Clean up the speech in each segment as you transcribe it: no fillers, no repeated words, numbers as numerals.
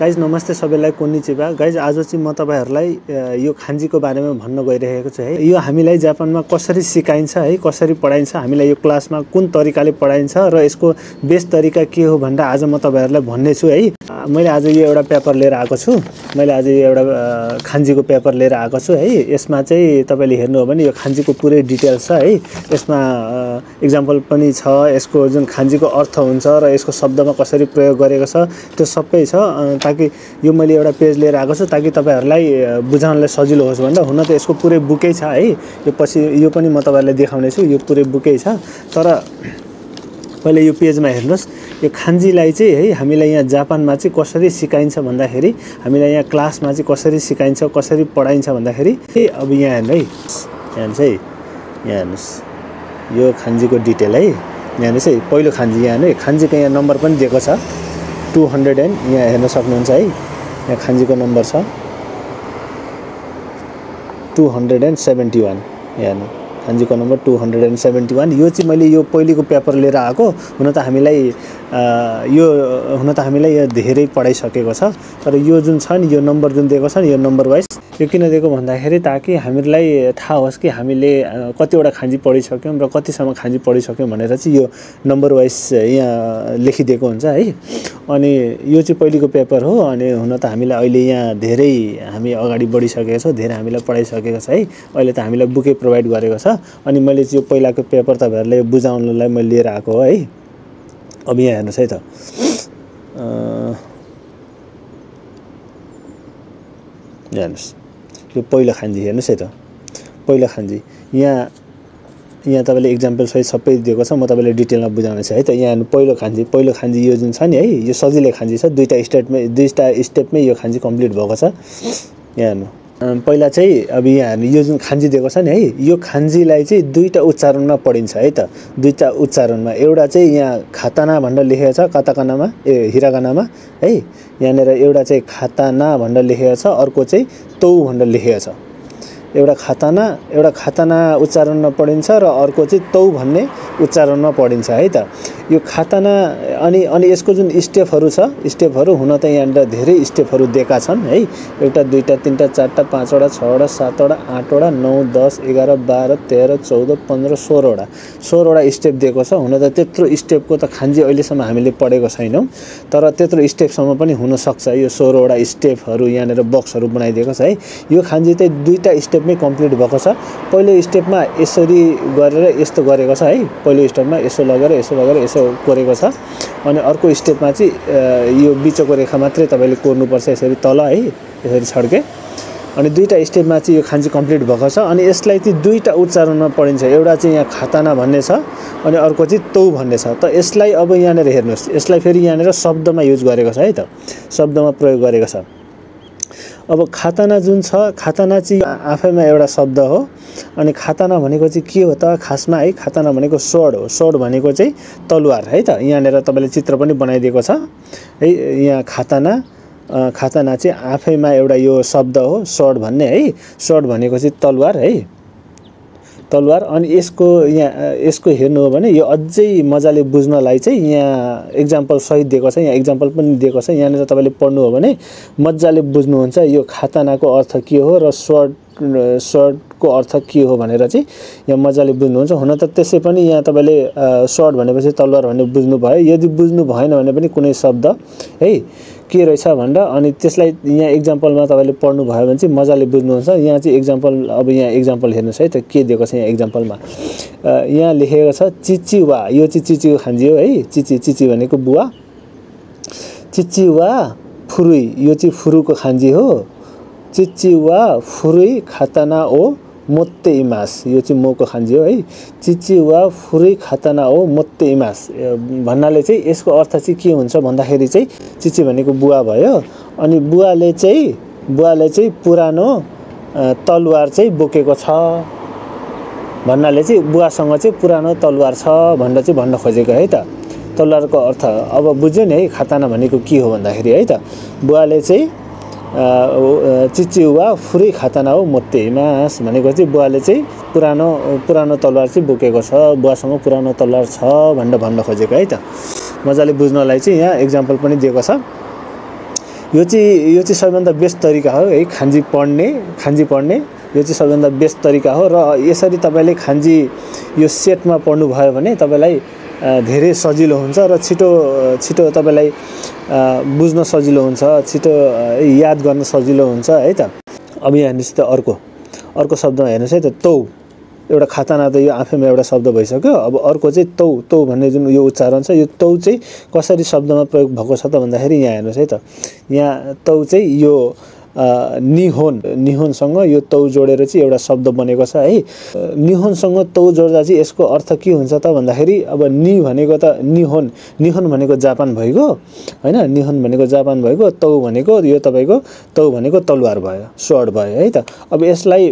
Guys नमस्ते सबैलाई कोन्निचिवा guys आज चाहिँ म तपाईहरुलाई यो खान्जीको बारेमा भन्न गइरहेको छु है। यो हामीलाई जापानमा कसरी सिकाइन्छ है, कसरी पढाइन्छ, हामीलाई यो क्लासमा कुन तरिकाले पढाइन्छ र यसको बेस्ट तरिका के हो भनेर आज म तपाईहरुलाई भन्ने छु है। मैले आज यो एउटा पेपर लिएर आएको छु। मैले आज यो एउटा खान्जीको पेपर लिएर आएको छु है। यसमा चाहिँ तपाईले हेर्नु हो भने यो खान्जीको पुरै डिटेल्स छ है। यसमा एक्जाम्पल पनि छ, यसको जुन खान्जीको अर्थ हुन्छ र यसको शब्दमा कसरी प्रयोग गरेको छ त्यो सबै छ। ताकि यो मैले एउटा पेज लिएर आएको छु ताकि तपाईहरुलाई बुझाउनलाई सजिलो होस् भनेर। हुन त यसको पुरै बुकै छ है। यो पछि यो पनि म तपाईहरुलाई देखाउने छु। यो पुरै बुकै छ। तर पहिले यो पेजमा हेर्नुस्। यो खान्जीलाई चाहिँ है हामीलाई यहाँ जापानमा चाहिँ कसरी सिकाइन्छ भन्दाखेरि, हामीलाई यहाँ क्लासमा चाहिँ कसरी सिकाइन्छ, कसरी पढाइन्छ भन्दाखेरि अब यहाँ हेर्नु है। यहाँ चाहिँ यहाँ हेर्नुस्। यो खान्जीको डिटेल है। यहाँ हेर्नुस् है। पहिलो खान्जी यहाँ हेर्नु है। खान्जीको यहाँ नम्बर पनि दिएको छ 200 एन्ड यहाँ हेर्न सक्नुहुन्छ है। यहाँ खान्जीको नम्बर छ 271। यहाँ हेर्नु खान्जीको नम्बर 271। यो चाहिँ मैले यो पहिलेको पेपर लिएर आएको। हुन त हामीलाई यो धेरै पढाइसकेको छ। तर यो जुन छ नि यो नम्बर जुन दिएको छ नि यो नम्बर वाइज यो किन दिएको भन्दाखेरि ताकि हामीलाई थाहा होस् कि हामीले कतिवटा खान्जी पढिसक्यौं र कतिसम्म खान्जी पढिसक्यौं भनेर चाहिँ यो नम्बर वाइज यहाँ लेखिदिएको हुन्छ है। अनि यो चाहिँ पहिलेको पेपर हो। अनि हुन त हामीलाई अहिले यहाँ धेरै हामी अगाडि बढिसकेका छौं, धेरै हामीलाई पढाइसकेको छ है। अहिले त हामीलाई बुकै प्रोभाइड गरेको छ। अनि मैले चाहिँ यो पहिलाको पेपर तपाईहरुलाई बुझाउनलाई मैले लिएर आएको हो है। अब यहाँ हेर्नुस् है त। हेर्नुस् यो पहिलो खान्जी हेर्नुस् है त। पहिलो खान्जी यहाँ तपाईले एक्जाम्पल सहित सबै दिएको छ। म तपाईलाई डिटेलमा बुझाउने छु है त। यहाँ पहिलो खान्जी यो जुन छ नि है यो सजिलै खान्जी छ। दुईटा स्टेपमै यो खान्जी कम्प्लिट भएको छ। यहाँ हेर्नु पहिला चाहिँ अब यहाँ हेर्नु यो जुन खान्जी दिएको छ नि है यो खान्जीलाई चाहिँ दुईटा उच्चारणमा पढिन्छ है त। दुईटा उच्चारणमा एउटा चाहिँ यहाँ खाताना भनेर लेखेको छ काताकानामा हिरागानामा है। यहाँनेर एउटा चाहिँ खाताना भनेर लेखेको छ, अर्को चाहिँ तौ भनेर लेखेको छ। एउटा खाताना उच्चारणमा पढिन्छ र अर्को चाहिँ तौ भन्ने उच्चारणमा पढिन्छ है त। यो खाताना अनि यसको जुन स्टेपहरु छ, स्टेपहरु हुन त यहाँ धेरै स्टेपहरु दिएका छन् है। एउटा दुईटा तीनटा चारटा पाँचवटा छवटा सातवटा आठवटा 9 10 11 12 13 14 15 16वटा स्टेप दिएको छ। हुन त त्यत्रो स्टेपको त खान्जी अहिलेसम्म हामीले पढेको छैनौं। तर त्यत्रो स्टेपसम्म पनि हुन सक्छ। यो 16वटा स्टेपहरु यहाँनेर बक्सहरु बनाइदिएको छ है। यो खान्जी चाहिँ दुईटा स्टेपमै कम्प्लिट भएको छ। पहिलो स्टेपमा यसरी गरेर यस्तो गरेको छ है। पहिलो स्टेपमा यसो लगेर यसो कोरेको छ। अनि अर्को स्टेपमा चाहिँ यो बीचको रेखा मात्रै तपाईले कोर्नु पर्छ यसरी तल है, यसरी छड्के। अनि दुईटा स्टेपमा चाहिँ यो खान्जी कम्प्लिट भएको छ। अनि यसलाई चाहिँ दुईटा उच्चारणमा पढिन्छ। एउटा चाहिँ यहाँ खाताना भन्ने छ अनि अर्को चाहिँ तौ भन्ने छ। त यसलाई अब यहाँनेर हेर्नुस्। यसलाई फेरि यहाँनेर शब्दमा युज गरेको छ है त। शब्दमा प्रयोग गरेको छ। अब खाताना जुन छ, खाताना चाहिँ आफैमा एउटा शब्द हो। अनि खाताना भनेको चाहिँ के हो त खासमा है। खाताना भनेको स्वord हो। स्वord भनेको चाहिँ तलवार है त। यहाँनेर तपाईले चित्र पनि बनाइदिएको छ है। यहाँ खाताना चाहिँ आफैमा एउटा यो शब्द हो स्वord भन्ने है। स्वord भनेको चाहिँ तलवार है, तलवार। अनि यसको हेर्नु हो भने यो अझै मजाले बुझ्नलाई चाहिँ यहाँ एक्जाम्पल सहित दिएको छ। यहाँ एक्जाम्पल पनि दिएको छ। यहाँनेर तपाईले पढ्नु हो भने मजाले बुझ्नुहुन्छ यो खातानाको अर्थ के हो र स्वordको अर्थ के हो भनेर चाहिँ यहाँ मजाले बुझ्नुहुन्छ। हुन त त्यसै पनि यहाँ तपाईले स्वord भनेपछि तलवार भन्ने बुझ्नु भयो। यदि बुझ्नु भएन भने पनि कुनै शब्द है के रहेछ भनेर अनि त्यसलाई यहाँ एक्जाम्पलमा तपाईले पढ्नु भयो भने चाहिँ मजाले बुझ्नुहुन्छ। यहाँ चाहिँ एक्जाम्पल अब यहाँ एक्जाम्पल हेर्नुस् है त के दिएको छ यहाँ एक्जाम्पलमा। यहाँ लेखेको छ चिचिवा। यो चाहिँ चिचीको खान्जी हो है। चिची भनेको बुवा। चिचिवा फुरुई यो चाहिँ फुरुको खान्जी हो। चिचिवा फुरुई खाताना ओ मोत्ते इमास यो चाहिँ मोको खान्जी हो है। चिचिवा फुरुई खाताना ओ मोत्ते इमास भन्नाले चाहिँ यसको अर्थ चाहिँ के हुन्छ भन्दाखेरि चाहिँ चिची भनेको बुवा भयो। अनि बुवाले चाहिँ पुरानो तलवार चाहिँ बोकेको छ भन्नाले चाहिँ बुवासँग चाहिँ पुरानो तलवार छ भनेर चाहिँ भन्न खोजेको है त। तलवारको अर्थ अब बुझ्यो नि है। खाताना भनेको के हो भन्दाखेरि है त बुवाले चाहिँ चिचिवा फुरुई खाताना हो मोत्ते इमास भनेको चाहिँ बुवाले चाहिँ पुरानो तलवार चाहिँ बोकेको छ, बुवासँग पुरानो तलवार छ भनेर भन्न खोजेको है त। मजाले बुझ्नलाई चाहिँ यहाँ एक्जाम्पल पनि दिएको छ। यो चाहिँ सबैभन्दा बेस्ट तरिका हो है खान्जी पढ्ने यो चाहिँ सबैभन्दा बेस्ट तरिका हो र यसरी तपाईले खान्जी यो सेटमा पढ्नु भयो भने तपाईलाई धेरै सजिलो हुन्छ र छिटो तपाईलाई बुझ्न सजिलो हुन्छ, छिटो याद गर्न सजिलो हुन्छ है त। अब यहाँ हेर्नुस् त अर्को शब्दमा हेर्नुस् है त तौ। एउटा खाताना त यो आफैमा एउटा शब्द भइसक्यो। अब अर्को चाहिँ तौ भन्ने जुन यो उच्चारण छ, यो तौ चाहिँ कसरी शब्दमा प्रयोग भएको छ त भन्दाखेरि यहाँ हेर्नुस् है त। यहाँ तौ चाहिँ यो निहोनसँग यो तौ जोडेर चाहिँ एउटा शब्द बनेको छ है। निहोनसँग तौ जोड्दा चाहिँ यसको अर्थ के हुन्छ त भन्दाखेरि अब नि भनेको त निहोन भनेको जापान भइगयो हैन, निहोन भनेको जापान भइगयो, तौ भनेको यो तपाईको तौ भनेको तलवार भयो, स्वord भयो है त। अब यसलाई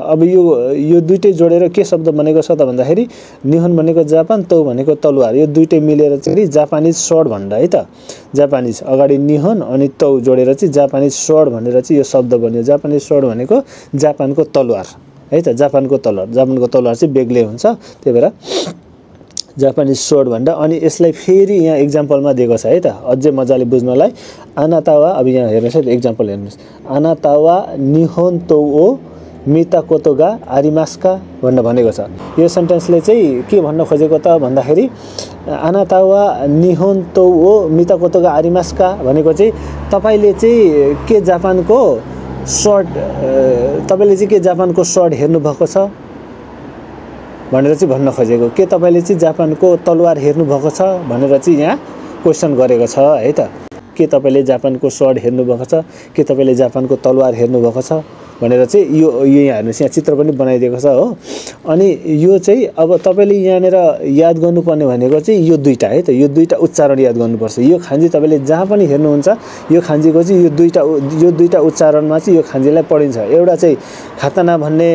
अब यो दुईटै जोडेर के शब्द बनेको छ त भन्दाखेरि निहोन भनेको जापान, तौ भनेको तलवार, यो दुईटै मिलेर चाहिँ जापानिज स्वord भन्छ है त। जापानिज अगाडि निहोन अनि तौ जोडेर चाहिँ जापानिज स्वord भनेर चाहिँ यो शब्द बन्यो। जापानिज स्वord भनेको जापानको तलवार है त। जापानको तलवार चाहिँ बेग्लै हुन्छ, त्यही भएर जापानिज स्वord भन्दा। अनि यसलाई फेरि यहाँ एक्जाम्पलमा दिएको छ है त अझै मजाले बुझ्नलाई। आनातावा, अब यहाँ हेर्नुस् है एक्जाम्पल हेर्नुस्। आनातावा निहोन तौ ओ मिता कोतोगा आरिमास्का भनेको छ। यो सेन्टेन्सले चाहिँ के भन्न खोजेको त भन्दाखेरि आनातावा निहोन तौ ओ मिता कोतोगा आरिमास्का भनेको चाहिँ तपाईले चाहिँ के जापानको स्वord हेर्नु भएको छ भनेर चाहिँ भन्न खोजेको। के तपाईले चाहिँ जापानको तलवार हेर्नु भएको छ भनेर चाहिँ यहाँ क्वेशन गरेको छ है त। के तपाईले जापानको स्वord हेर्नु भएको छ, के तपाईले जापानको तलवार हेर्नु भएको छ भनेर चाहिँ यो यहाँ हेर्नुस्, यहाँ चित्र पनि बनाइदिएको छ हो। अनि यो चाहिँ अब तपाईले यहाँनेर याद गर्नुपर्ने भनेको चाहिँ यो दुईटा है त। यो दुईटा उच्चारण याद गर्नुपर्छ। यो खान्जी तपाईले जहाँ पनि हेर्नुहुन्छ यो खान्जीको चाहिँ यो दुईटा उच्चारणमा चाहिँ यो खान्जीलाई पढिन्छ। एउटा चाहिँ खाताना भन्ने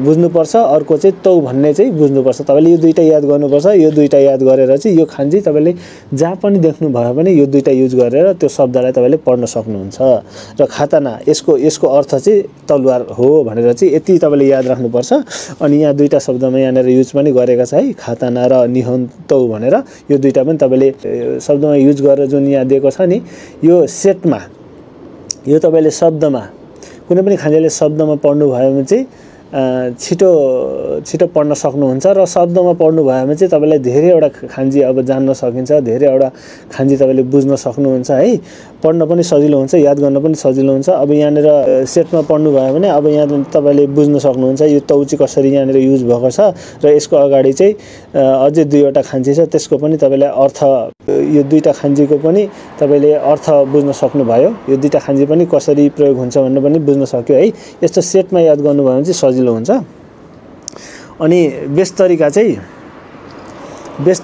बुझ्नुपर्छ, अर्को चाहिँ तौ भन्ने चाहिँ बुझ्नुपर्छ। तपाईले यो दुईटा याद गर्नुपर्छ। यो दुईटा याद गरेर चाहिँ यो खान्जी तपाईले जहाँ पनि देख्नु भयो भने यो दुईटा युज गरेर त्यो शब्दलाई तपाईले पढ्न सक्नुहुन्छ। र खाताना यसको अर्थ चाहिँ तलवार हो भनेर चाहिँ यति तपाईले याद राख्नुपर्छ। अनि यहाँ दुईटा शब्दमा यहाँनेर युज पनि गरेका छ है, खाताना र निहोन तौ भनेर। यो दुईटा पनि तपाईले शब्दमा युज गरेर जुन यहाँ दिएको छ नि यो सेटमा, यो तपाईले शब्दमा कुनै पनि खान्जीले शब्दमा पढ्नु भयो भने चाहिँ छिटो पढ्न सक्नुहुन्छ। र शब्दमा पढ्नु भयो भने चाहिँ तपाईलाई धेरैवटा खान्जी अब जान्न सकिन्छ, धेरैवटा खान्जी तपाईले बुझ्न सक्नुहुन्छ है। पढ्न पनि सजिलो हुन्छ, याद गर्न पनि सजिलो हुन्छ। अब यहाँनेर सेटमा पढ्नु भयो भने अब यहाँ तपाईले बुझ्न सक्नुहुन्छ यो तौ चाहिँ कसरी यहाँनेर युज भएको छ र यसको अगाडि चाहिँ अझै दुईवटा खान्जी छ, त्यसको पनि तपाईलाई अर्थ, यो दुईटा खान्जीको पनि तपाईले अर्थ बुझ्न सक्नुभयो। यो दुईटा खान्जी पनि कसरी प्रयोग हुन्छ भन्ने पनि बुझ्न सक्यो है। यस्तो सेटमा याद गर्नुभयो भने चाहिँ सजिलो हुन्छ। अनि बेस्ट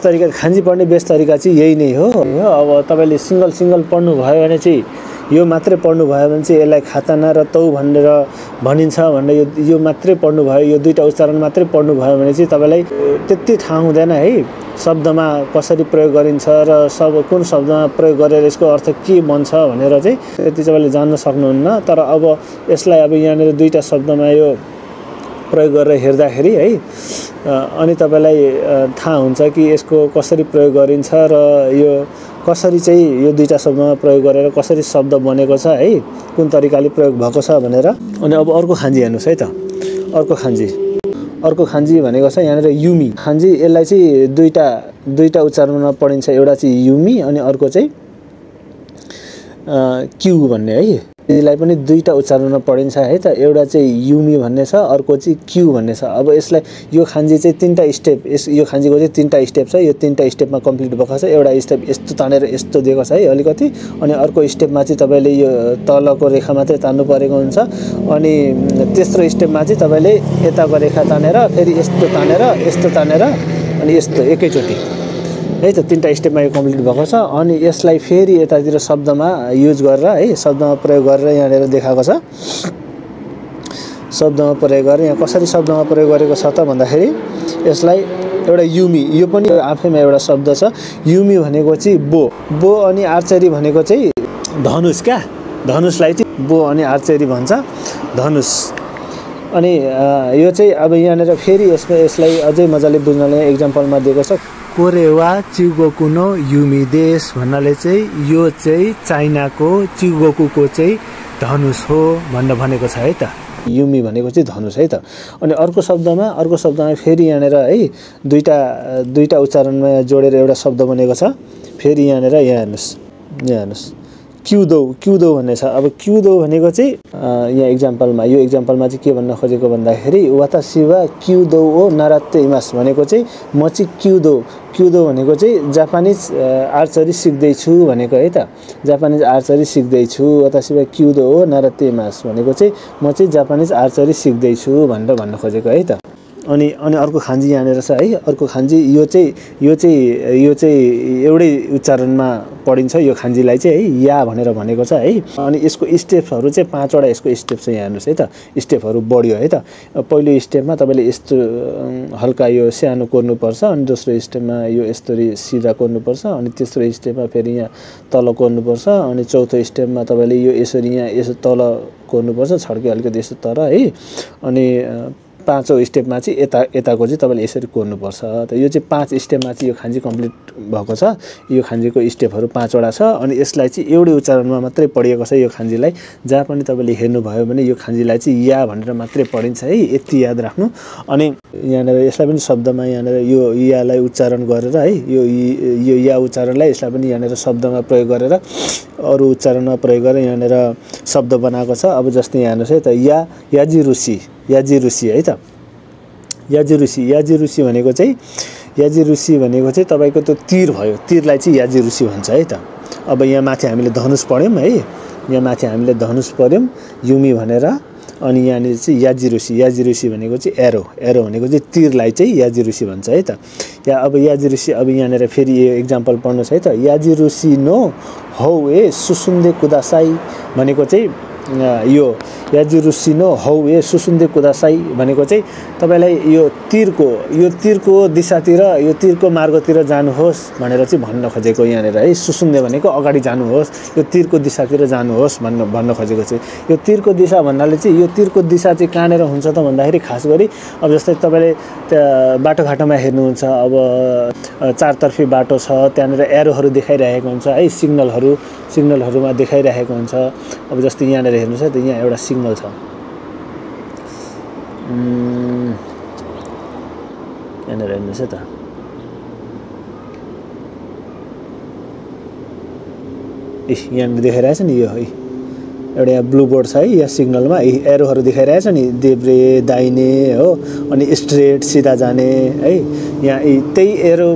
तरिका खान्जी पढ्ने बेस्ट तरिका चाहिँ यही नै हो। अब तपाईले सिंगल पढ्नु भयो भने चाहिँ यो मात्रै पढ्नु भयो भने चाहिँ यसलाई खाताना र तौ भनेर भनिन्छ भनेर यो मात्रै पढ्नु भयो, यो दुईटा उच्चारण मात्रै पढ्नु भयो भने चाहिँ तपाईलाई त्यति थाहा हुँदैन है शब्दमा कसरी प्रयोग गरिन्छ र कुन शब्दमा प्रयोग गरेर यसको अर्थ के बन्छ भनेर चाहिँ त्यति तपाईले जान्न सक्नुहुन्न। तर अब यसलाई अब यहाँनेर दुईटा शब्दमा यो प्रयोग गरेर हेर्दाखेरि है अनि तपाईलाई थाहा हुन्छ कि यसको कसरी प्रयोग गरिन्छ र यो कसरी चाहिँ यो दुईटा शब्दमा प्रयोग गरेर कसरी शब्द बनेको छ है, कुन तरिकाले प्रयोग भएको छ भनेर। अनि अब अर्को खान्जी हेर्नुस् है त। अर्को खान्जी भनेको छ यहाँनेर युमी खान्जी। यसलाई चाहिँ दुईटा उच्चारणमा पढिन्छ, एउटा चाहिँ युमी अनि अर्को चाहिँ क्यु भन्ने है। यसलाई पनि दुईटा उच्चारणमा पढिन्छ है त। एउटा चाहिँ युमी भन्ने छ, अर्को चाहिँ क्यु भन्ने छ। अब यसलाई यो खान्जी चाहिँ तीनटा स्टेप, यो खान्जीको चाहिँ तीनटा स्टेप छ। यो तीनटा स्टेपमा कम्प्लिट भएको छ। एउटा स्टेप यस्तो तानेर यस्तो दिएको छ है अलिकति, अनि अर्को स्टेपमा चाहिँ तपाईले यो तलको रेखा मात्रै तान्नु परेको हुन्छ। अनि तेस्रो स्टेपमा चाहिँ तपाईले यताको रेखा तानेर फेरि यस्तो तानेर अनि यस्तो एकैचोटि है त। तीनटा स्टेपमा यो कम्प्लिट भएको छ। अनि यसलाई फेरि यतातिर शब्दमा युज गरेर है, शब्दमा प्रयोग गरेर यहाँनिर देखाएको छ। शब्दमा प्रयोग गरेर यहाँ कसरी शब्दमा प्रयोग गरेको छ त भन्दाखेरि यसलाई एउटा युमी, यो पनि आफैमा एउटा शब्द छ। युमी भनेको चाहिँ बो अनि आर्चरी भनेको चाहिँ धनुष क्या। धनुषलाई चाहिँ बो अनि आर्चरी भन्छ, धनुष। अनि यो चाहिँ अब यहाँनिर फेरि यसलाई अझै मजाले बुझ्नलाई एक्जाम्पलमा दिएको छ। कोरेवा चिगोकु नो युमी देश भन्नाले चाहिँ यो चाहिँ चाइनाको चिगोकुको चाहिँ धनुष हो भनेको छ है त। युमी भनेको चाहिँ धनुष है त। अनि अर्को शब्दमा फेरि यहाँनिर है दुईटा उच्चारणमा जोडेर एउटा शब्द बनेको छ। फेरि यहाँनिर यहाँ हेर्नुहोस् क्युदो भन्ने छ। अब क्युदो भनेको चाहिँ यहाँ यो एक्जाम्पलमा चाहिँ के भन्न खोजेको भन्दाखेरि वातासिवा क्युदो ओ नाराते इमास भनेको चाहिँ म चाहिँ क्युदो भनेको चाहिँ जापानिज आर्चरी सिक्दैछु भनेको है त। जापानिज आर्चरी सिक्दैछु वातासिवा क्युदो ओ नाराते इमास भनेको चाहिँ म चाहिँ जापानिज आर्चरी सिक्दैछु भनेर भन्न खोजेको है त। अनि अर्को खान्जी यहाँनिर छ है। अर्को खान्जी यो चाहिँ एउटै उच्चारणमा पढिन्छ यो खान्जीलाई चाहिँ है या भनेर भनेको छ है। अनि यसको स्टेप्सहरू चाहिँ 5 वटा यसको स्टेप छ यहाँ हेर्नुहोस् है त। स्टेपहरू बढ्यो है त। पहिलो स्टेपमा तपाईँले यस्तो हल्का यो सानो कोर्नुपर्छ। अनि दोस्रो स्टेपमा यो यस्तरी सिधा कोर्नुपर्छ। अनि तेस्रो स्टेपमा फेरि यहाँ तल कोर्नुपर्छ। अनि चौथो स्टेपमा तपाईँले यो यसरी यहाँ यसो तल कोर्नुपर्छ छड्के अलिकति यस्तो तर है। अनि पाँचौं स्टेपमा चाहिँ यताको चाहिँ तपाईँले यसरी कोर्नुपर्छ। त यो चाहिँ 5 स्टेपमा चाहिँ यो खान्जी कम्प्लिट भएको छ। यो खान्जीको स्टेपहरू 5 वटा छ। अनि यसलाई चाहिँ एउटै उच्चारणमा मात्रै पढिएको छ यो खान्जीलाई। जहाँ पनि तपाईँले हेर्नुभयो भने यो खान्जीलाई चाहिँ या भनेर मात्रै पढिन्छ है। यति याद राख्नु। अनि यहाँनिर यसलाई पनि शब्दमा यहाँनिर यो यालाई उच्चारण गरेर है यो या उच्चारणलाई यसलाई पनि यहाँनिर शब्दमा प्रयोग गरेर अरू उच्चारणमा प्रयोग गरेर यहाँनिर शब्द बनाएको छ। अब जस्तै यहाँ हेर्नुहोस् है त याजी रुसी है त। याजी रुसी भनेको चाहिँ तपाईँको त्यो तीर भयो। तीरलाई चाहिँ याजी रुसी भन्छ है त। अब यहाँ माथि हामीले धनुष पढ्यौँ है। युमी भनेर। अनि यहाँनिर चाहिँ याजी रुसी भनेको चाहिँ एरो भनेको चाहिँ तीरलाई चाहिँ याजी रुसी भन्छ है त। अब याजी रुसी अब यहाँनिर फेरि यो एक्जाम्पल पढ्नुहोस् है त। याजी रुसी नो हौ ए सुसुन्दे कुदासाई भनेको चाहिँ यो याजुरुसिनो हौ ए सुसुन्दे कुदासाई भनेको चाहिँ तपाईँलाई यो तीरको दिशातिर यो तीरको मार्गतिर जानुहोस् भनेर चाहिँ भन्न खोजेको यहाँनिर है। सुसुन्दे भनेको अगाडि जानुहोस् यो तीरको दिशातिर जानुहोस् भन्न खोजेको चाहिँ यो तीरको दिशा भन्नाले चाहिँ यो तीरको दिशा चाहिँ कहाँनिर हुन्छ त भन्दाखेरि खास गरी अब जस्तै तपाईँले बाटोघाटोमा हेर्नुहुन्छ अब चारतर्फी बाटो छ त्यहाँनिर एरोहरू देखाइरहेको हुन्छ है। सिग्नलहरूमा देखाइरहेको हुन्छ। अब जस्तै यहाँनिर हेर्नुहोस् है त यहाँ एउटा सिग्नल छ। यहाँनिर हेर्नुहोस् है त यहाँनिर देखाइरहेछ नि यो है एउटा यहाँ ब्लू बोर्ड छ है। यहाँ सिग्नलमा एरोहरू देखाइरहेछ नि देब्रे दाहिने हो अनि स्ट्रेट सिधा जाने है। यहाँ त्यही एरो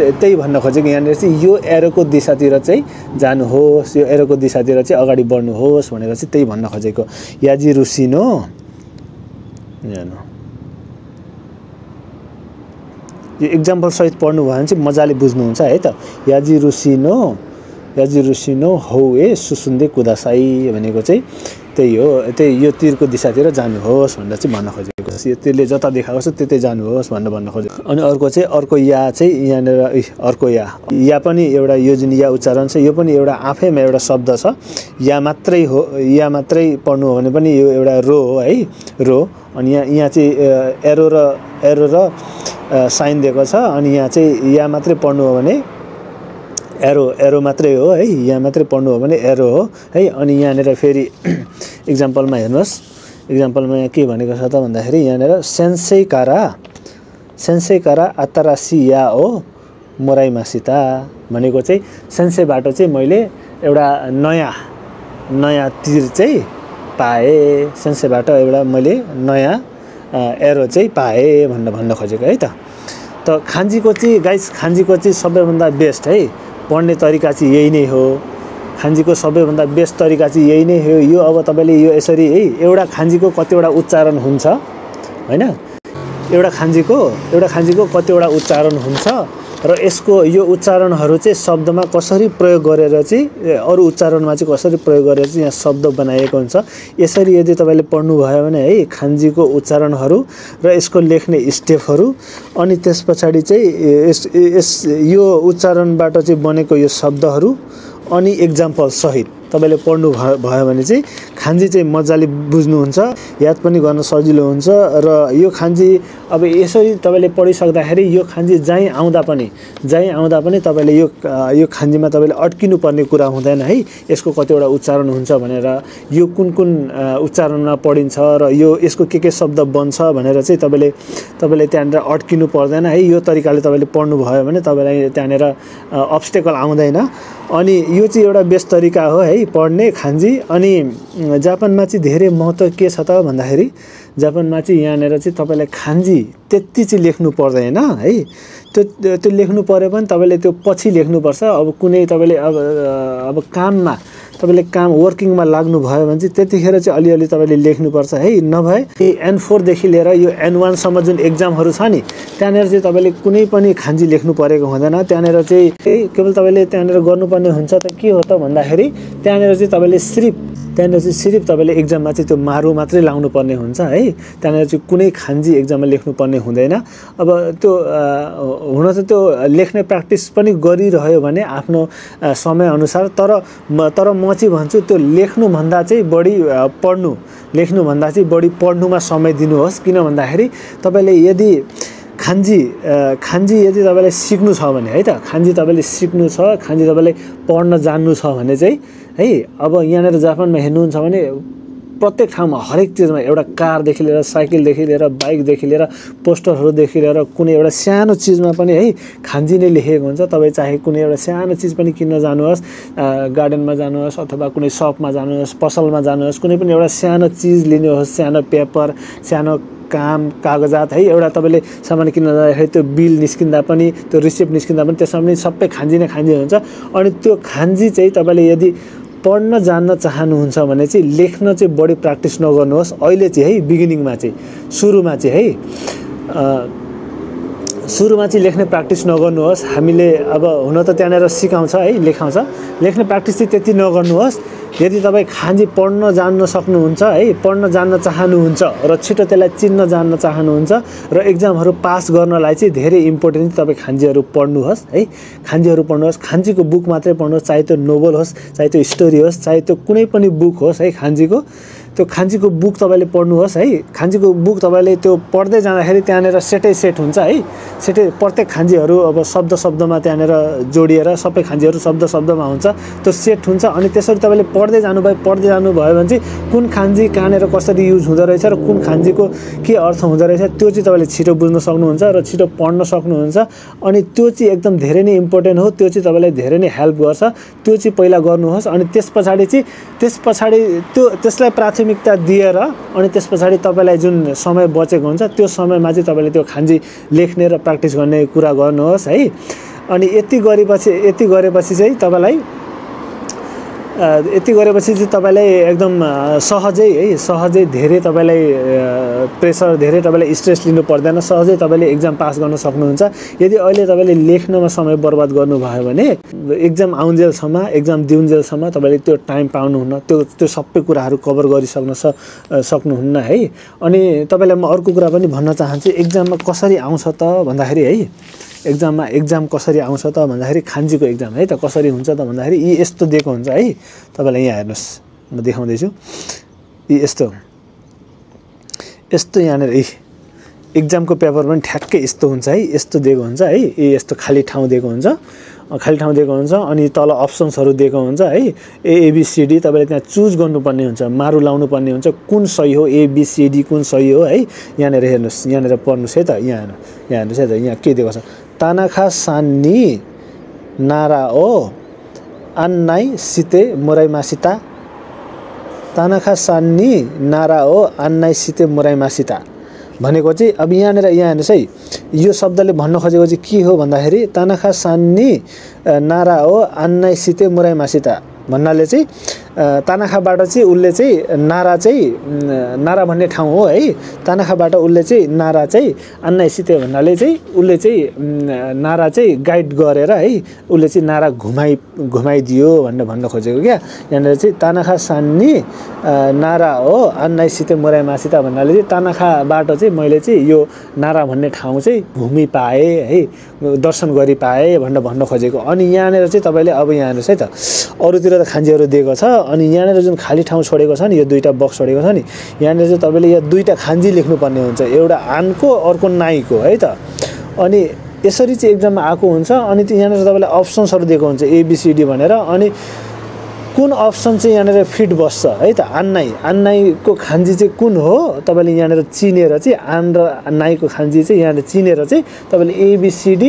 त्यही भन्न खोजेको यहाँनिर चाहिँ यो एरोको दिशातिर चाहिँ जानुहोस् यो एरोको दिशातिर चाहिँ अगाडि बढ्नुहोस् भनेर चाहिँ त्यही भन्न खोजेको याजी रुसिनो। यो एक्जाम्पल सहित पढ्नु भयो भने चाहिँ मजाले बुझ्नुहुन्छ है त। याजी रुसिनो हौ ए सुसुन्दे कुदासाई भनेको चाहिँ त्यही हो। यो तीरको दिशातिर जानुहोस् भनेर चाहिँ भन्न खोजेको तीरले जता देखाएको छ त्यतै जानुहोस् भनेर भन्न खोजेको। अनि अर्को या चाहिँ यहाँनिर अर्को या पनि एउटा यो जुन या उच्चारण छ यो पनि एउटा आफैमा एउटा शब्द छ। या मात्रै पढ्नु हो भने पनि यो एउटा रो हो है रो। अनि यहाँ चाहिँ एरो र साइन दिएको छ। अनि यहाँ चाहिँ या मात्रै पढ्नु हो भने एरो मात्रै हो है। यहाँ मात्रै पढ्नु हो भने एरो हो है। अनि यहाँनिर फेरि एक्जाम्पलमा हेर्नुहोस्। एक्जाम्पलमा यहाँ के भनेको छ त भन्दाखेरि यहाँनिर सेन्सेई कारा आतारासी या ओ मोराइमासिता भनेको चाहिँ सेन्सेबाट चाहिँ मैले एउटा नयाँ तीर चाहिँ पाएँ। सेन्सेबाट एउटा मैले नयाँ एरो चाहिँ पाएँ भन्न खोजेको है त। खान्जीको चाहिँ सबैभन्दा बेस्ट है पढ्ने तरिका चाहिँ यही नै हो। खान्जीको सबैभन्दा बेस्ट तरिका चाहिँ यही नै हो। यो अब तपाईँले यो यसरी है एउटा खान्जीको कतिवटा उच्चारण हुन्छ हैन। एउटा खान्जीको कतिवटा उच्चारण हुन्छ र यसको यो उच्चारणहरू चाहिँ शब्दमा कसरी प्रयोग गरेर चाहिँ अरू उच्चारणमा चाहिँ कसरी प्रयोग गरेर चाहिँ यहाँ शब्द बनाएको हुन्छ। यसरी यदि तपाईँले पढ्नुभयो भने है खान्जीको उच्चारणहरू र यसको लेख्ने स्टेपहरू अनि त्यस पछाडि चाहिँ यो उच्चारणबाट चाहिँ बनेको यो शब्दहरू अनि एक्जाम्पल सहित तपाईले पढ्नु भयो भने चाहिँ खान्जी चाहिँ मजाले बुझ्नुहुन्छ, याद पनि गर्न सजिलो हुन्छ र यो खान्जी अब यसरी तपाईले पढिसक्दाखेरि यो खान्जी जहीँ आउँदा पनि तपाईले यो खान्जीमा तपाईले अड्किनु पर्ने कुरा हुँदैन है। यसको कतिवटा उच्चारण हुन्छ भनेर, यो कुन उच्चारणमा पढिन्छ र यसको के शब्द बन्छ भनेर चाहिँ तपाईले त्यहाँनिर अड्किनु पर्दैन है। यो तरिकाले तपाईले पढ्नु भयो भने तपाईलाई त्यहाँनिर अब्स्टेकल आउँदैन। अनि यो चाहिँ एउटा बेस्ट तरिका हो है पढ्ने खान्जी। अनि जापानमा चाहिँ धेरै महत्त्व के छ त भन्दाखेरि जापानमा चाहिँ यहाँनिर चाहिँ तपाईलाई खान्जी त्यति चाहिँ लेख्नु पर्दैन है। त्यो लेख्नु पर्यो पनि तपाईले त्यो पछि लेख्नुपर्छ। अब कुनै तपाईले अब काम वर्किङमा लाग्नु भयो भने चाहिँ त्यतिखेर चाहिँ अलिअलि तपाईले लेख्नुपर्छ है। नभए N4 देखि लिएर यो N1 सम्म जुन एक्जामहरु छ नि त्यहाँनिर चाहिँ तपाईले कुनै पनि खान्जी लेख्नु परेको हुँदैन। त्यहाँनिर चाहिँ केवल तपाईले त्यहाँनिर गर्नुपर्ने हुन्छ त के हो त भन्दाखेरि त्यहाँनिर चाहिँ तपाईले सिर्फ तपाईले एक्जाममा चाहिँ त्यो मारु मात्रै लाउनु पर्ने हुन्छ है। त्यहाँनिर चाहिँ कुनै खान्जी एक्जाममा लेख्नु पर्ने हुँदैन। अब त्यो हुन त त्यो लेख्ने प्र्याक्टिस पनि गरिरह्यो भने आफ्नो समय अनुसार, तर म चाहिँ भन्छु त्यो लेख्नुभन्दा चाहिँ बढी पढ्नुमा समय दिनुहोस्। किन भन्दाखेरि तपाईले यदि खान्जी यदि तपाईलाई सिक्नु छ भने है त, खान्जी तपाईले सिक्नु छ, खान्जी तपाईले पढ्न जान्नु छ भने चाहिँ है, अब यहाँनिर जापानमा हेर्नुहुन्छ भने प्रत्येक ठाउँमा हरेक चिजमा एउटा कारदेखि लिएर साइकलदेखि लिएर बाइकदेखि लिएर पोस्टरहरूदेखि लिएर कुनै एउटा सानो चिजमा पनि है खान्जी नै लेखेको हुन्छ। तपाईँ चाहे कुनै एउटा सानो चिज पनि किन्न जानुहोस्, गार्डनमा जानुहोस् अथवा कुनै सपमा जानुहोस्, पसलमा जानुहोस्, कुनै पनि एउटा सानो चिज लिनुहोस्, सानो पेपर, सानो कागजात है, एउटा तपाईले सामान किन्न जाँदाखेरि त्यो बिल निस्किँदा पनि, त्यो रिसिप्ट निस्किँदा पनि त्यसमा पनि सबै खान्जी हुन्छ। अनि त्यो खान्जी चाहिँ तपाईले यदि पढ्न जान्न चाहनुहुन्छ भने चाहिँ लेख्न चाहिँ बढी प्र्याक्टिस नगर्नुहोस् अहिले चाहिँ है। बिगिनिङमा चाहिँ सुरुमा चाहिँ लेख्ने प्र्याक्टिस नगर्नुहोस्। हामीले अब हुन त त्यहाँनिर सिकाउँछ है, लेखाउँछ, लेख्ने प्र्याक्टिस चाहिँ त्यति नगर्नुहोस्। यदि तपाईँ खान्जी पढ्न जान्न सक्नुहुन्छ है, पढ्न जान्न चाहनुहुन्छ र छिटो त्यसलाई चिन्न जान्न चाहनुहुन्छ र एक्जामहरू पास गर्नलाई चाहिँ धेरै इम्पोर्टेन्ट तपाईँ खान्जीहरू पढ्नुहोस् है। खान्जीको बुक मात्रै पढ्नुहोस्, चाहे त्यो नोभल होस्, चाहे त्यो स्टोरी होस्, चाहे त्यो कुनै पनि बुक होस् है। त्यो खान्जीको बुक तपाईले पढ्नुहोस् है। खान्जीको बुक तपाईले त्यो पढ्दै जाँदाखेरि त्यहाँनिर सेट हुन्छ है। प्रत्येक खान्जीहरू अब शब्दमा त्यहाँनिर जोडिएर सबै खान्जीहरू शब्दमा हुन्छ, त्यो सेट हुन्छ। अनि त्यसरी तपाईले पढ्दै जानुभयो भने चाहिँ कुन खान्जी कहाँनिर कसरी युज हुँदो रहेछ र कुन खान्जीको के अर्थ हुँदो रहेछ त्यो चाहिँ तपाईले छिटो बुझ्न सक्नुहुन्छ र छिटो पढ्न सक्नुहुन्छ। अनि त्यो चाहिँ एकदम धेरै नै इम्पोर्टेन्ट हो, त्यो चाहिँ तपाईलाई धेरै नै हेल्प गर्छ। त्यो चाहिँ पहिला गर्नुहोस्। अनि त्यसलाई प्राथमिकता दिएर अनि त्यस पछाडि तपाईलाई जुन समय बचेको हुन्छ त्यो समयमा चाहिँ तपाईले त्यो खान्जी लेख्ने र प्र्याक्टिस गर्ने कुरा गर्नुहोस् है। अनि यति गरेपछि चाहिँ तपाईलाई एकदम सहजै धेरै तपाईलाई प्रेसर, धेरै तपाईलाई स्ट्रेस लिनु पर्दैन, सहजै तपाईले एक्जाम पास गर्न सक्नुहुन्छ। यदि अहिले तपाईले लेख्नमा समय बर्बाद गर्नुभयो भने एक्जाम दिउन्जेलसम्म तपाईले त्यो टाइम पाउनुहुन्न, त्यो सबै कुराहरू कभर सक्नुहुन्न है। अनि तपाईलाई म अर्को कुरा पनि भन्न चाहन्छु, एक्जाममा कसरी आउँछ त भन्दाखेरि है, एक्जाम कसरी आउँछ त भन्दाखेरि खान्जीको एक्जाम है त कसरी हुन्छ त भन्दाखेरि यी यस्तो दिएको हुन्छ है। तपाईलाई यहाँ हेर्नुहोस्, म देखाउँदैछु। यी यस्तो यहाँनिर एक्जामको पेपर पनि ठ्याक्कै यस्तो हुन्छ है, यस्तो दिएको हुन्छ है। यस्तो खाली ठाउँ दिएको हुन्छ, अनि तल अप्सन्सहरू दिएको हुन्छ है। ABCD तपाईले त्यहाँ चुज गर्नुपर्ने हुन्छ, मारु लाउनु पर्ने हुन्छ, कुन सही हो, ABCD कुन सही हो है। यहाँनिर हेर्नुहोस्, यहाँनिर पढ्नुहोस् है त। यहाँ हेर्नुहोस् है त, यहाँ के दिएको छ, तानाखा सान्नी नारा ओ अन्नाई सिते मोराइमासिता। तानाखा सान्नी नारा ओ अन्नाई सिते मोराइमासिता भनेको चाहिँ अब यहाँनिर यहाँ हेर्नुहोस् है, यो शब्दले भन्न खोजेको चाहिँ के हो भन्दाखेरि तानाखा सान्नी नारा ओ अन्नाई सिते मोराइमासिता भन्नाले चाहिँ तानाखाबाट चाहिँ उसले चाहिँ नारा भन्ने ठाउँ हो है। तानाखाबाट उसले चाहिँ नारा चाहिँ अन्नाइसिते भन्नाले चाहिँ उसले चाहिँ नारा चाहिँ गाइड गरेर है, उसले चाहिँ नारा घुमाइदियो भनेर भन्न खोजेको क्या। यहाँनिर चाहिँ तानाखा सान्नी नारा हो अन्नाइसिते मोराइमासिता भन्नाले चाहिँ तानाखाबाट चाहिँ मैले चाहिँ यो नारा भन्ने ठाउँ चाहिँ घुमि पाएँ है, दर्शन गरि पाएँ भनेर भन्न खोजेको। अनि यहाँनिर चाहिँ तपाईँले अब यहाँ हेर्नुहोस् है त, अरूतिर त खान्जीहरू दिएको छ, अनि यहाँनिर जुन खाली ठाउँ छोडेको छ नि, यो दुईटा बक्स छोडेको छ नि, यहाँनिर चाहिँ तपाईँले यहाँ दुईटा खान्जी लेख्नुपर्ने हुन्छ, एउटा आनको अर्को नाइको है त। अनि यसरी चाहिँ एक्जाममा आएको हुन्छ। अनि यहाँनिर तपाईँले अप्सन्सहरू दिएको हुन्छ ABCD भनेर। अनि कुन अप्सन चाहिँ यहाँनिर फिट बस्छ है त, आन्नाईको खान्जी चाहिँ कुन हो तपाईँले यहाँनिर चिनेर चाहिँ आन र नाईको खान्जी चाहिँ यहाँनिर चिनेर चाहिँ तपाईँले ABCD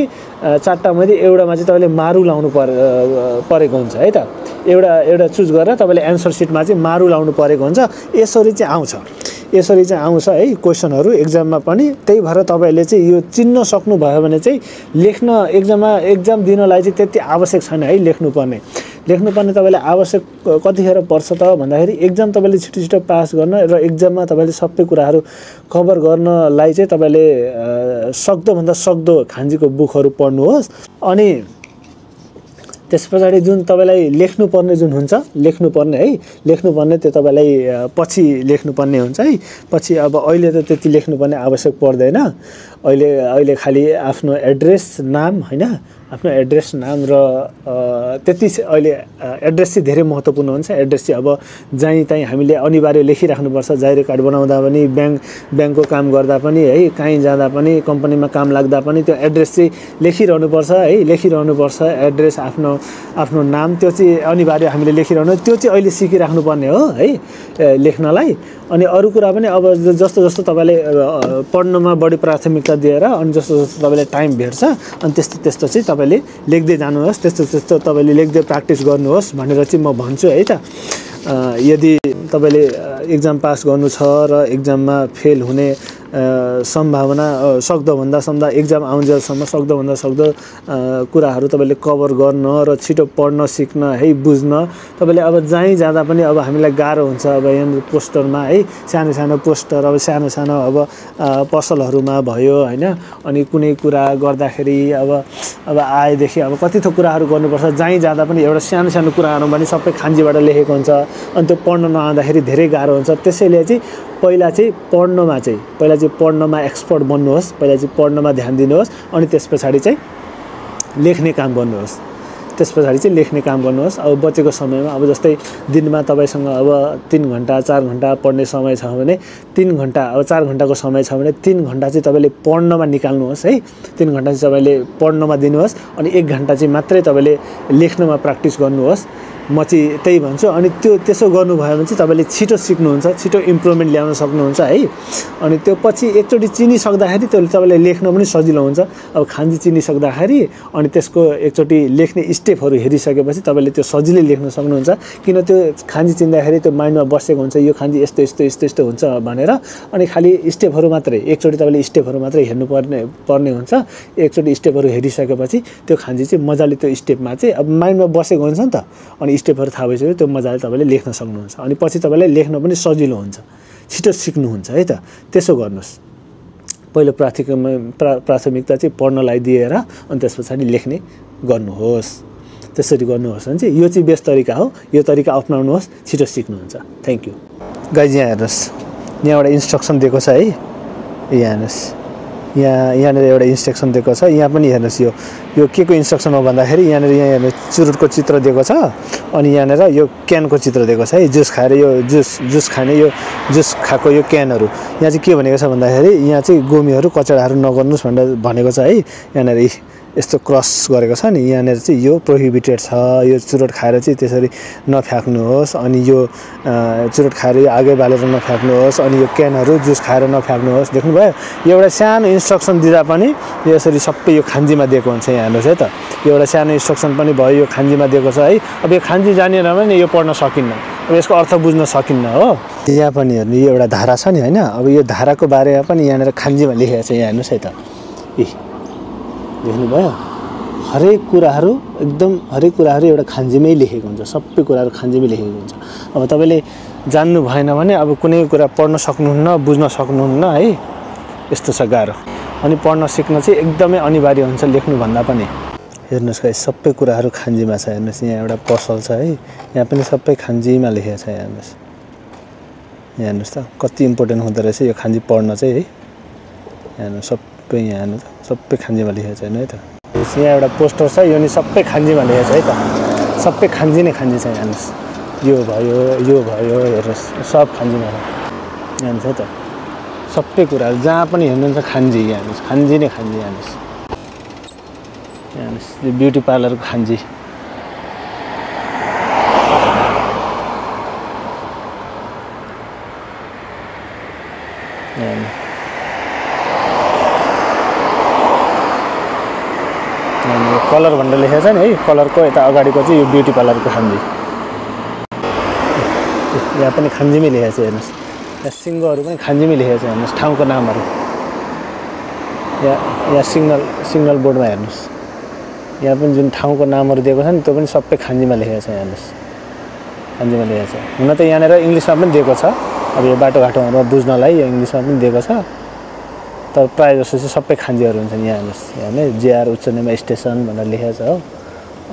चारवटामध्ये एउटामा चाहिँ तपाईँले मारु लाउनु परेको हुन्छ है त। एउटा चुज गरेर तपाईँले एन्सर सिटमा चाहिँ मारु लाउनु परेको हुन्छ। यसरी चाहिँ आउँछ है क्वेसनहरू एक्जाममा पनि। त्यही भएर तपाईँले चाहिँ यो चिन्न सक्नुभयो भने चाहिँ एक्जाम दिनलाई चाहिँ त्यति आवश्यक छैन है लेख्नुपर्ने तपाईँले आवश्यक कतिखेर पर्छ त भन्दाखेरि एक्जाम तपाईँले छिटो पास गर्न र एक्जाममा तपाईँले सबै कुराहरू कभर गर्नलाई चाहिँ तपाईँले सक्दोभन्दा सक्दो खान्जीको बुकहरू पढ्नुहोस्। अनि त्यस पछाडि जुन तपाईँलाई लेख्नुपर्ने जुन हुन्छ लेख्नुपर्ने त्यो तपाईँलाई पछि लेख्नुपर्ने हुन्छ है। पछि अब अहिले त त्यति लेख्नुपर्ने आवश्यक पर्दैन। अहिले खालि आफ्नो एड्रेस नाम हैन, आफ्नो एड्रेस नाम र त्यति अहिले एड्रेस चाहिँ धेरै महत्त्वपूर्ण हुन्छ। एड्रेस चाहिँ अब जहीँ तहीँ हामीले अनिवार्य लेखिराख्नुपर्छ। जाहेर कार्ड बनाउँदा पनि, ब्याङ्कको काम गर्दा पनि है, कहीँ जाँदा पनि, कम्पनीमा काम लाग्दा पनि त्यो एड्रेस चाहिँ लेखिरहनुपर्छ है। एड्रेस आफ्नो नाम त्यो चाहिँ अनिवार्य हामीले लेखिरहनु, त्यो चाहिँ अहिले सिकिराख्नुपर्ने हो है लेख्नलाई। अनि अरू कुरा पनि अब जस्तो तपाईँले पढ्नमा बढी प्राथमिकता दिएर अनि जस्तो तपाईँले टाइम भेट्छ अनि त्यस्तो चाहिँ तपाईँले लेख्दै जानुहोस्, त्यस्तो तपाईँले लेख्दै प्र्याक्टिस गर्नुहोस् भनेर चाहिँ म भन्छु है त। यदि तपाईँले एक्जाम पास गर्नु छ र एक्जाममा फेल हुने सम्भावना सक्दोभन्दा एक्जाम आउन्जेलसम्म सक्दो कुराहरू तपाईँले कभर गर्न र छिटो पढ्न सिक्न है, बुझ्न तपाईँले अब जहीँ जाँदा पनि अब हामीलाई गाह्रो हुन्छ। अब यहाँ पोस्टरमा है, सानो पोस्टर, अब सानो अब पसलहरूमा भयो हैन। अनि कुनै कुरा गर्दाखेरि अब आएदेखि अब कति थोक कुराहरू गर्नुपर्छ। जहीँ जाँदा पनि एउटा सानो कुराहरू पनि सबै खान्जीबाट लेखेको हुन्छ। अनि त्यो पढ्न नआउँदाखेरि धेरै गाह्रो हुन्छ। त्यसैले चाहिँ पहिला चाहिँ पढ्नमा एक्सपर्ट बन्नुहोस्, पहिला चाहिँ पढ्नमा ध्यान दिनुहोस्। अनि त्यस पछाडि चाहिँ लेख्ने काम गर्नुहोस्। अब बचेको समयमा अब जस्तै दिनमा तपाईँसँग अब 3 घण्टा 4 घण्टा पढ्ने समय छ भने 3 घण्टा, अब 4 घण्टाको समय छ भने 3 घण्टा चाहिँ तपाईँले पढ्नमा निकाल्नुहोस् है। 3 घण्टा चाहिँ तपाईँले पढ्नमा दिनुहोस् अनि 1 घण्टा चाहिँ मात्रै तपाईँले लेख्नमा प्र्याक्टिस गर्नुहोस्। म चाहिँ त्यही भन्छु। अनि त्यसो गर्नुभयो भने चाहिँ तपाईँले छिटो सिक्नुहुन्छ, छिटो इम्प्रुभमेन्ट ल्याउन सक्नुहुन्छ है। अनि त्यो पछि एकचोटि चिनिसक्दाखेरि त्यो तपाईँले लेख्न पनि सजिलो हुन्छ। अब खान्जी चिनिसक्दाखेरि अनि त्यसको एकचोटि लेख्ने स्टेपहरू हेरिसकेपछि तपाईँले त्यो सजिलै लेख्न सक्नुहुन्छ। किन त्यो खान्जी चिन्दाखेरि त्यो माइन्डमा बसेको हुन्छ, यो खान्जी यस्तो हुन्छ भनेर। अनि खालि स्टेपहरू मात्रै एकचोटि तपाईँले स्टेपहरू मात्रै पर्ने हुन्छ। एकचोटि स्टेपहरू हेरिसकेपछि त्यो खान्जी चाहिँ मजाले त्यो स्टेपमा चाहिँ अब माइन्डमा बसेको हुन्छ नि त। अनि स्टेपहरू थाहा भइसक्यो त्यो मजाले तपाईँले लेख्न सक्नुहुन्छ। अनि पछि तपाईँलाई लेख्न पनि सजिलो हुन्छ, छिटो सिक्नुहुन्छ है त। त्यसो गर्नुहोस्। पहिलो प्राथमिकता चाहिँ पढ्नलाई दिएर अनि त्यस पछाडि लेख्ने गर्नुहोस्। त्यसरी गर्नुहोस् भने चाहिँ यो चाहिँ बेस्ट तरिका हो। यो तरिका अपनाउनुहोस्, छिटो सिक्नुहुन्छ। Thank you guys. यहाँ हेर्नुहोस्, यहाँ एउटा इन्स्ट्रक्सन दिएको छ है। यहाँ हेर्नुहोस्, यहाँनिर एउटा इन्स्ट्रक्सन दिएको छ। यहाँ पनि हेर्नुहोस्, यो के को इन्स्ट्रक्सन हो भन्दाखेरि यहाँ हेर्नुहोस् चुरुटको चित्र दिएको छ। अनि यहाँनिर यो क्यानको चित्र दिएको छ है। जुस खाएर यो जुस खाने यो जुस खाएको यो क्यानहरू। यहाँ चाहिँ के भनेको छ भन्दाखेरि यहाँ चाहिँ गोमीहरू कचडाहरू नगर्नुहोस् भनेर भनेको छ है। यहाँनिर यस्तो क्रस गरेको छ नि, यहाँनिर चाहिँ यो प्रोहिबिटेड छ। यो चुरोट खाएर चाहिँ त्यसरी नफ्याँक्नुहोस्। अनि यो चुरोट खाएर यो आगै बालेर नफ्याँक्नुहोस्। अनि यो क्यानहरू जुस खाएर नफ्याँक्नुहोस्। देख्नुभयो, यो एउटा सानो इन्स्ट्रक्सन दिँदा पनि यसरी सबै यो खान्जीमा दिएको हुन्छ। यहाँ हेर्नुहोस् है त, यो एउटा सानो इन्स्ट्रक्सन पनि भयो, यो खान्जीमा दिएको छ है। अब यो खान्जी जानेन भने यो पढ्न सकिन्न, अब यसको अर्थ बुझ्न सकिन्न हो। यहाँ पनि हेर्नु, यो एउटा धारा छ नि होइन। अब यो धाराको बारेमा पनि यहाँनिर खान्जीमा लेखेको छ। यहाँ हेर्नुहोस् है त, देख्नुभयो, हरेक कुराहरू एउटा खान्जीमै लेखेको हुन्छ। सबै कुराहरू खान्जीमै लेखेको हुन्छ। अब तपाईँले जान्नु भएन भने अब कुनै कुरा पढ्न सक्नुहुन्न, बुझ्न सक्नुहुन्न है। यस्तो छ गाह्रो। अनि पढ्न सिक्न चाहिँ एकदमै अनिवार्य हुन्छ लेख्नुभन्दा पनि। हेर्नुहोस् गाइस, सबै कुराहरू खान्जीमा छ। हेर्नुहोस्, यहाँ एउटा पसल छ है, यहाँ पनि सबै खान्जीमा लेखेको छ। हेर्नुहोस्, यहाँ हेर्नुहोस् त कति इम्पोर्टेन्ट हुँदो रहेछ यो खान्जी पढ्न चाहिँ है। हेर्नुहोस् सबै, यहाँ हेर्नु त सबै खान्जीमा लेखेको छैन है त। यहाँ एउटा पोस्टर छ, यो नि सबै खान्जीमा लेखेको छ है त। सबै खान्जी नै खान्जी छ। हेर्नुहोस्, यो भयो हेर्नुहोस् सब खान्जीमा छ यहाँ छ त सबै कुराहरू जहाँ पनि हेर्नुहुन्छ खान्जी यहाँ हेर्नुहोस् खान्जी नै खान्जी यहाँ हेर्नुहोस् यो ब्युटी पार्लरको खान्जी कलर भनेर लेखेको छ नि है कलरको यता अगाडिको चाहिँ यो ब्युटी पार्लरको खान्जी यहाँ पनि खान्जीमै लेखेको छ हेर्नुहोस् यहाँ सिङ्गोहरू पनि खान्जीमै लेखेको छ हेर्नुहोस् ठाउँको नामहरू यहाँ सिग्नल बोर्डमा हेर्नुहोस् यहाँ पनि जुन ठाउँको नामहरू दिएको छ नि त्यो पनि सबै खान्जीमा लेखेको छ हेर्नुहोस् खान्जीमा लेखेको छ हुन त यहाँनिर इङ्ग्लिसमा पनि दिएको छ अब यो बाटोघाटोहरूमा बुझ्नलाई यो इङ्ग्लिसमा पनि दिएको छ तर प्रायः जस्तो चाहिँ सबै खान्जीहरू हुन्छन् यहाँ हेर्नुहोस् यहाँ जेआर उच्च न्यायालय स्टेसन भनेर लेखेको छ हो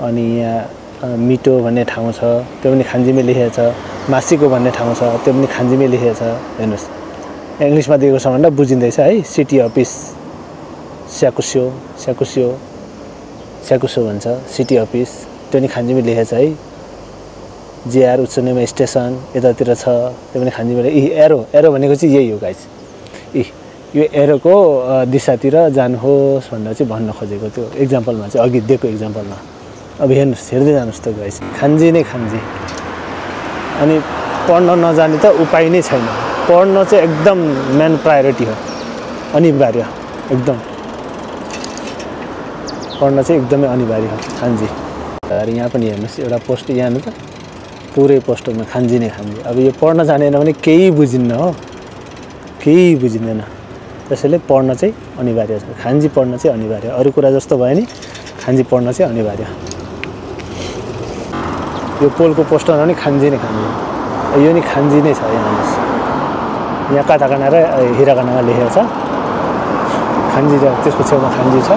अनि यहाँ मिटो भन्ने ठाउँ छ त्यो पनि खान्जीमै लेखेको छ मासिको भन्ने ठाउँ छ त्यो पनि खान्जीमै लेखेको छ हेर्नुहोस् इङ्ग्लिसमा दिएको छ भनेर बुझिँदैछ है सिटी अफिस स्याकुसो भन्छ सिटी अफिस त्यो पनि खान्जीमै लेखेको छ है जेआर उच्च न्यायालय स्टेसन यतातिर छ त्यो पनि खान्जीमै एरो भनेको चाहिँ यही हो गाइस यो एरोको दिशातिर जानुहोस् भनेर चाहिँ भन्न खोजेको त्यो एक्जाम्पलमा चाहिँ अघि दिएको एक्जाम्पलमा अब हेर्नुहोस् हेर्दै जानुहोस् त गाइस खान्जी नै खान्जी अनि पढ्न नजाने त उपाय नै छैन पढ्न चाहिँ एकदम मेन प्रायोरिटी हो अनिवार्य एकदम पढ्न चाहिँ एकदमै अनिवार्य हो खान्जी यहाँ पनि हेर्नुहोस् एउटा पोस्ट यहाँ त पुरै पोस्टरमा खान्जी नै खान्जी अब यो पढ्न जानेन भने केही बुझिन्न हो केही बुझिँदैन त्यसैले पढ्न चाहिँ अनिवार्य छ खान्जी पढ्न चाहिँ अनिवार्य अरू कुरा जस्तो भयो नि खान्जी पढ्न चाहिँ अनिवार्य यो पोलको पोस्टरमा पनि खान्जी नै खान्जी यो नि खान्जी नै छ यहाँ हेर्नुहोस् यहाँ काटाकाना र हिराकानामा लेखेको छ खान्जी र त्यसको छेउमा खान्जी छ